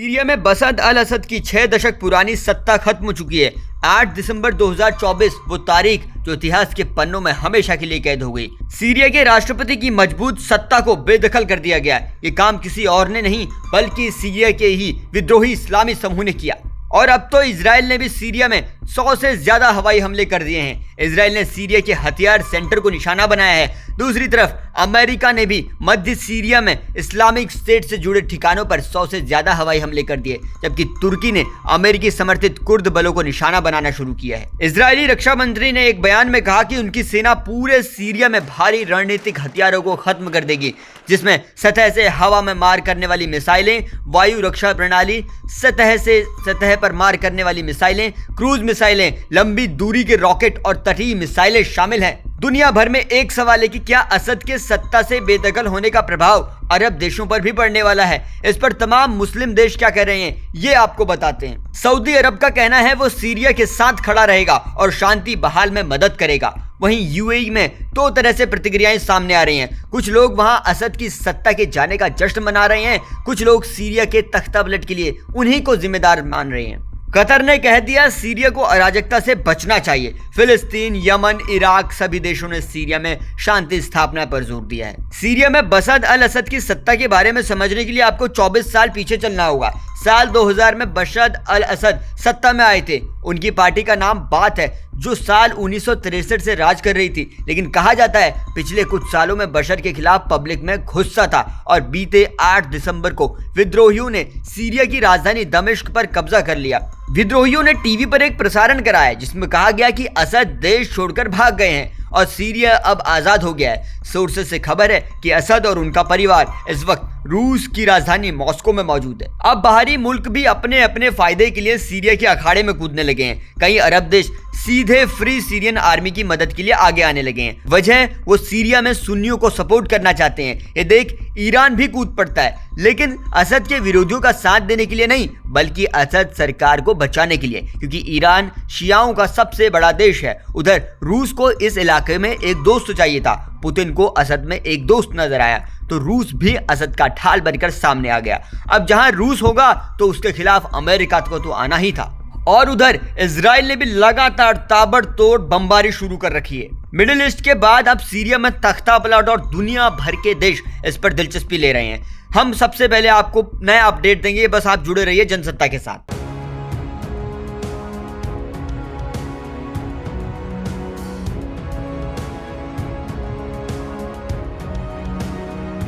Syria में बशर अल असद की 6 दशक पुरानी सत्ता खत्म हो चुकी है। 8 दिसंबर 2024 वो तारीख जो इतिहास के पन्नों में हमेशा के लिए कैद हो गई। सीरिया के राष्ट्रपति की मजबूत सत्ता को बेदखल कर दिया गया। ये काम किसी और ने नहीं बल्कि सीरिया के ही विद्रोही इस्लामी समूह ने किया। और अब तो इजराइल ने भी सीरिया में 100 से ज्यादा हवाई हमले कर दिए हैं। इजराइल ने सीरिया के हथियार सेंटर को निशाना बनाया है। दूसरी तरफ अमेरिका ने भी मध्य सीरिया में इस्लामिक स्टेट से जुड़े ठिकानों पर 100 से ज्यादा हवाई हमले कर दिए, जबकि तुर्की ने अमेरिकी समर्थित कुर्द बलों को निशाना बनाना शुरू किया है। इजरायली रक्षा मंत्री ने एक बयान में कहा कि उनकी सेना पूरे सीरिया में भारी रणनीतिक हथियारों को खत्म कर देगी, जिसमें सतह से हवा में मार करने वाली मिसाइलें, वायु रक्षा प्रणाली, सतह से सतह पर मार करने वाली मिसाइलें, क्रूज मिसाइलें, लंबी दूरी के रॉकेट और तटीय मिसाइलें शामिल हैं। दुनिया भर में एक सवाल है कि क्या असद के सत्ता से बेदखल होने का प्रभाव अरब देशों पर भी पड़ने वाला है। इस पर तमाम मुस्लिम देश क्या कह रहे हैं ये आपको बताते हैं। सऊदी अरब का कहना है वो सीरिया के साथ खड़ा रहेगा और शांति बहाल में मदद करेगा। वहीं यूएई में दो तरह से प्रतिक्रियाएं सामने आ रही हैं। कुछ लोग वहां असद की सत्ता के जाने का जश्न मना रहे हैं, कुछ लोग सीरिया के तख्तापलट के लिए उन्हीं को जिम्मेदार मान रहे हैं। कतर ने कह दिया सीरिया को अराजकता से बचना चाहिए। फिलिस्तीन, यमन, इराक सभी देशों ने सीरिया में शांति स्थापना पर जोर दिया है। सीरिया में बशर अल असद की सत्ता के बारे में समझने के लिए आपको 24 साल पीछे चलना होगा। साल 2000 में बशर अल असद सत्ता में आए थे। उनकी पार्टी का नाम बात है, जो साल 1963 से राज कर रही थी। लेकिन कहा जाता है पिछले कुछ सालों में बशर के खिलाफ पब्लिक में गुस्सा था और बीते 8 दिसंबर को विद्रोहियों ने सीरिया की राजधानी दमिश्क पर कब्जा कर लिया। विद्रोहियों ने टीवी पर एक प्रसारण कराया जिसमें कहा गया कि असद देश छोड़कर भाग गए हैं और सीरिया अब आजाद हो गया है। सोर्सेस से खबर है कि असद और उनका परिवार इस वक्त रूस की राजधानी मॉस्को में मौजूद है। अब बाहरी मुल्क भी अपने अपने फायदे के लिए सीरिया के अखाड़े में कूदने लगे हैं। कई अरब देश सीधे फ्री सीरियन आर्मी की मदद के लिए आगे आने लगे हैं। वजह वो सीरिया में सुन्नियों को सपोर्ट करना चाहते हैं। ये देख ईरान भी कूद पड़ता है, लेकिन असद के विरोधियों का साथ देने के लिए नहीं बल्कि असद सरकार को बचाने के लिए, क्योंकि ईरान शियाओं का सबसे बड़ा देश है। उधर रूस को इस इलाके में एक दोस्त चाहिए था। पुतिन को असद में एक दोस्त नजर आया तो रूस भी असद का ढाल बनकर सामने आ गया। अब जहां रूस होगा तो उसके खिलाफ अमेरिका को तो आना ही था। और उधर इजराइल ने भी लगातार ताबड़तोड़ बमबारी शुरू कर रखी है। मिडिल ईस्ट के बाद अब सीरिया में तख्तापलट और दुनिया भर के देश इस पर दिलचस्पी ले रहे हैं। हम सबसे पहले आपको नया अपडेट देंगे, बस आप जुड़े रहिए जनसत्ता के साथ।